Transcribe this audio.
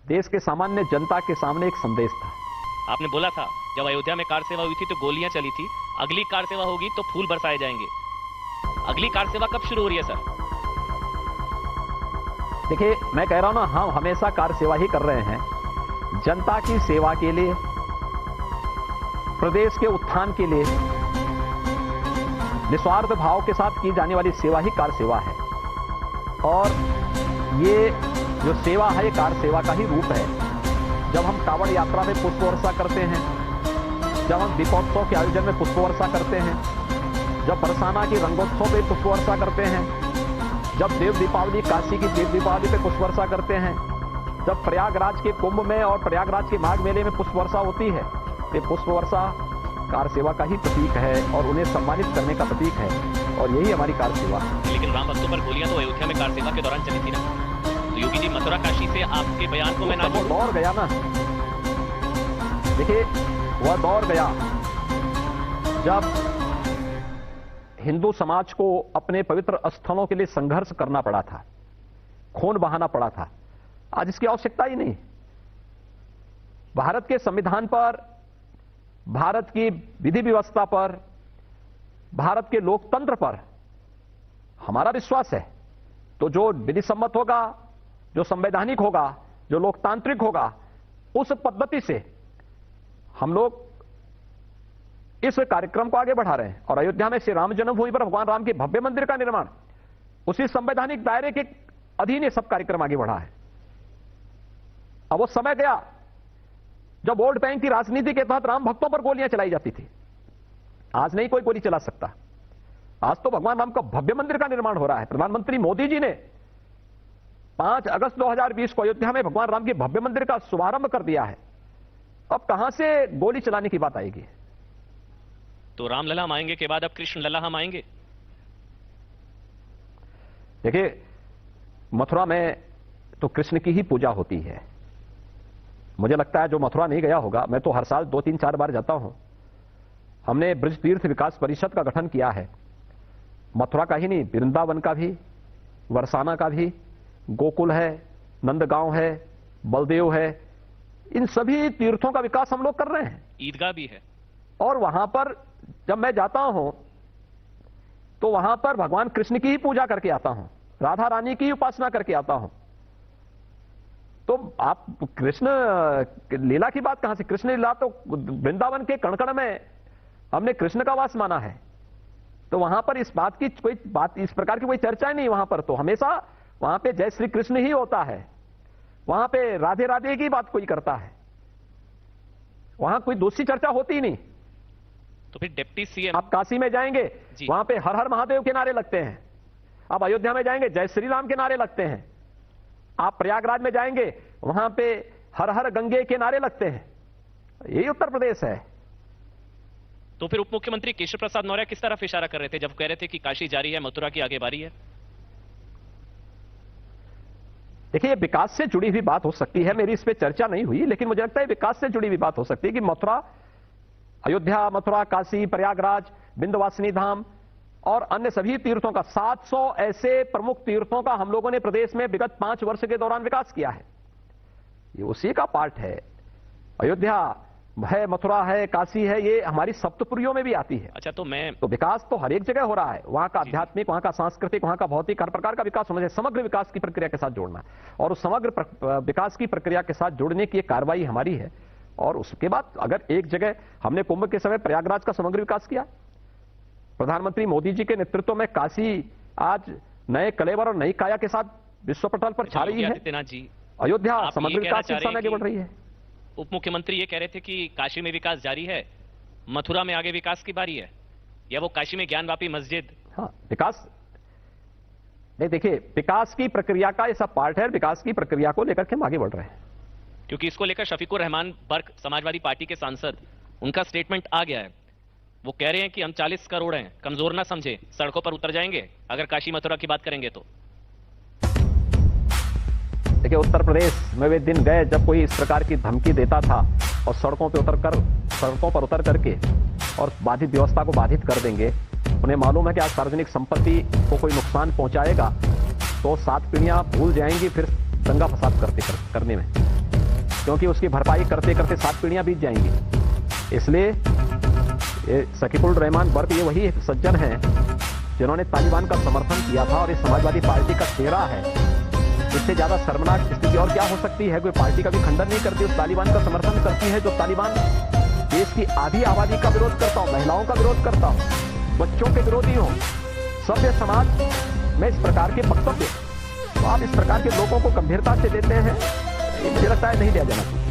देश के सामान्य जनता के सामने एक संदेश था। आपने बोला था जब अयोध्या में कार सेवा हुई थी तो गोलियां चली थी, अगली कार सेवा होगी तो फूल बरसाए जाएंगे। अगली कार सेवा कब शुरू हो रही है सर? देखिए, मैं कह रहा हूं ना, हम हमेशा कार सेवा ही कर रहे हैं। जनता की सेवा के लिए, प्रदेश के उत्थान के लिए निस्वार्थ भाव के साथ की जाने वाली सेवा ही कार सेवा है। और ये जो सेवा है, ये कार सेवा का ही रूप है। जब हम कांवड़ यात्रा में पुष्प वर्षा करते हैं, जब हम दीपोत्सव के आयोजन में पुष्प वर्षा करते हैं, जब बरसाना की रंगोत्सव में पुष्प वर्षा करते हैं, जब देव दीपावली, काशी की देव दीपावली पे पुष्प वर्षा करते हैं, जब प्रयागराज के कुंभ में और प्रयागराज के माघ मेले में पुष्प वर्षा होती है, तो पुष्प वर्षा कार सेवा का ही प्रतीक है और उन्हें सम्मानित करने का प्रतीक है, और यही हमारी कार सेवा है। लेकिन राम भक्तों पर गोलियां तो अयोध्या में कार सेवा के दौरान चली थी ना, तो योगी जी मथुरा काशी से आपके बयान को मैं ना वो दौर गया ना। देखिए, वह दौर गया जब हिंदू समाज को अपने पवित्र स्थलों के लिए संघर्ष करना पड़ा था, खून बहाना पड़ा था। आज इसकी आवश्यकता ही नहीं। भारत के संविधान पर, भारत की विधि व्यवस्था पर, भारत के लोकतंत्र पर हमारा विश्वास है। तो जो विधि सम्मत होगा, जो संवैधानिक होगा, जो लोकतांत्रिक होगा, उस पद्धति से हम लोग इस कार्यक्रम को आगे बढ़ा रहे हैं। और अयोध्या में श्री राम जन्मभूमि पर भगवान राम के भव्य मंदिर का निर्माण, उसी संवैधानिक दायरे के अधीन ये सब कार्यक्रम आगे बढ़ा है। अब वो समय गया जब वोट बैंक की राजनीति के तहत राम भक्तों पर गोलियां चलाई जाती थी। आज नहीं कोई गोली चला सकता। आज तो भगवान राम का भव्य मंदिर का निर्माण हो रहा है। प्रधानमंत्री मोदी जी ने 5 अगस्त 2020 को अयोध्या में भगवान राम के भव्य मंदिर का शुभारंभ कर दिया है। अब कहां से गोली चलाने की बात आएगी? तो रामलला हम आएंगे के बाद अब कृष्ण लला हम आएंगे। देखिए, मथुरा में तो कृष्ण की ही पूजा होती है। मुझे लगता है जो मथुरा नहीं गया होगा, मैं तो हर साल 2, 3, 4 बार जाता हूं। हमने ब्रज तीर्थ विकास परिषद का गठन किया है। मथुरा का ही नहीं, वृंदावन का भी, बरसाना का भी, गोकुल है, नंदगांव है, बलदेव है, इन सभी तीर्थों का विकास हम लोग कर रहे हैं। ईदगाह भी है। और वहां पर जब मैं जाता हूं तो वहां पर भगवान कृष्ण की ही पूजा करके आता हूं, राधा रानी की उपासना करके आता हूं। तो आप कृष्ण लीला की बात कहां से? कृष्ण लीला तो वृंदावन के कण-कण में हमने कृष्ण का वास माना है। तो वहां पर इस बात की कोई बात, इस प्रकार की कोई चर्चा ही नहीं। वहां पर तो हमेशा वहां पे जय श्री कृष्ण ही होता है। वहां पे राधे राधे की बात कोई करता है। वहां कोई दूसरी चर्चा होती ही नहीं। तो फिर डिप्टी सीएम, आप काशी में जाएंगे, वहां पे हर हर महादेव के नारे लगते हैं। आप अयोध्या में जाएंगे, जय श्री राम के नारे लगते हैं। आप प्रयागराज में जाएंगे, वहां पे हर हर गंगे के नारे लगते हैं। यही उत्तर प्रदेश है। तो फिर उप मुख्यमंत्री केशव प्रसाद मौर्य किस तरफ इशारा कर रहे थे जब कह रहे थे कि काशी जारी है, मथुरा की आगे बारी है? देखिए, विकास से जुड़ी हुई बात हो सकती है। मेरी इस पे चर्चा नहीं हुई, लेकिन मुझे लगता है विकास से जुड़ी हुई बात हो सकती है कि मथुरा, अयोध्या, मथुरा, काशी, प्रयागराज, विंध्यवासिनी धाम और अन्य सभी तीर्थों का 700 ऐसे प्रमुख तीर्थों का हम लोगों ने प्रदेश में विगत 5 वर्ष के दौरान विकास किया है। ये उसी का पार्ट है। अयोध्या है, मथुरा है, काशी है, ये हमारी सप्तपुरियों में भी आती है। अच्छा, तो विकास तो हर एक जगह हो रहा है। वहां का आध्यात्मिक, वहां का सांस्कृतिक, वहां का भौतिक, हर प्रकार का विकास होना चाहिए। समग्र विकास की प्रक्रिया के साथ जोड़ना है, और उस समग्र विकास की प्रक्रिया के साथ जोड़ने की एक कार्रवाई हमारी है। और उसके बाद अगर एक जगह हमने कुंभ के समय प्रयागराज का समग्र विकास किया, प्रधानमंत्री मोदी जी के नेतृत्व में काशी आज नए कलेवर और नई काया के साथ विश्व पटल पर छा रही है। अयोध्या समग्र विकास की दिशा में आगे बढ़ रही है। उप मुख्यमंत्री ये कह रहे थे कि काशी में विकास जारी है, मथुरा में आगे विकास की बारी है, या वो काशी में ज्ञानवापी मस्जिद? हाँ, विकास नहीं, देखिए, विकास की प्रक्रिया का ये सब पार्ट है। विकास की प्रक्रिया को लेकर के हम आगे बढ़ रहे हैं। क्योंकि इसको लेकर शफीकुर रहमान बर्क, समाजवादी पार्टी के सांसद, उनका स्टेटमेंट आ गया है। वो कह रहे हैं कि हम 40 करोड़ हैं, कमजोर ना समझे, सड़कों पर उतर जाएंगे अगर काशी मथुरा की बात करेंगे तो। देखिए, उत्तर प्रदेश में वे दिन गए जब कोई इस प्रकार की धमकी देता था और सड़कों पर उतर करके और बाधित व्यवस्था को बाधित कर देंगे। उन्हें मालूम है कि आज सार्वजनिक संपत्ति को कोई नुकसान पहुंचाएगा तो 7 पीढ़ियां भूल जाएंगी फिर दंगा फसाद करने में। क्योंकि उसकी भरपाई करते करते 7 पीढ़ियां बीत जाएंगी। इसलिए ये शकीकुर रहमान बर्क ये वही सज्जन हैं जिन्होंने तालिबान का समर्थन किया था और ये समाजवादी पार्टी का चेहरा है। इससे ज्यादा शर्मनाक स्थिति और क्या हो सकती है? कोई पार्टी का भी खंडन नहीं करती, उस तालिबान का समर्थन करती है जो तालिबान देश की आधी आबादी का विरोध करता हो, महिलाओं का विरोध करता हो, बच्चों के विरोधी हो। सभ्य समाज में इस प्रकार के वक्तव्य तो आप इस प्रकार के लोगों को गंभीरता से देते हैं, मुझे लगता है नहीं दिया जाना चाहिए।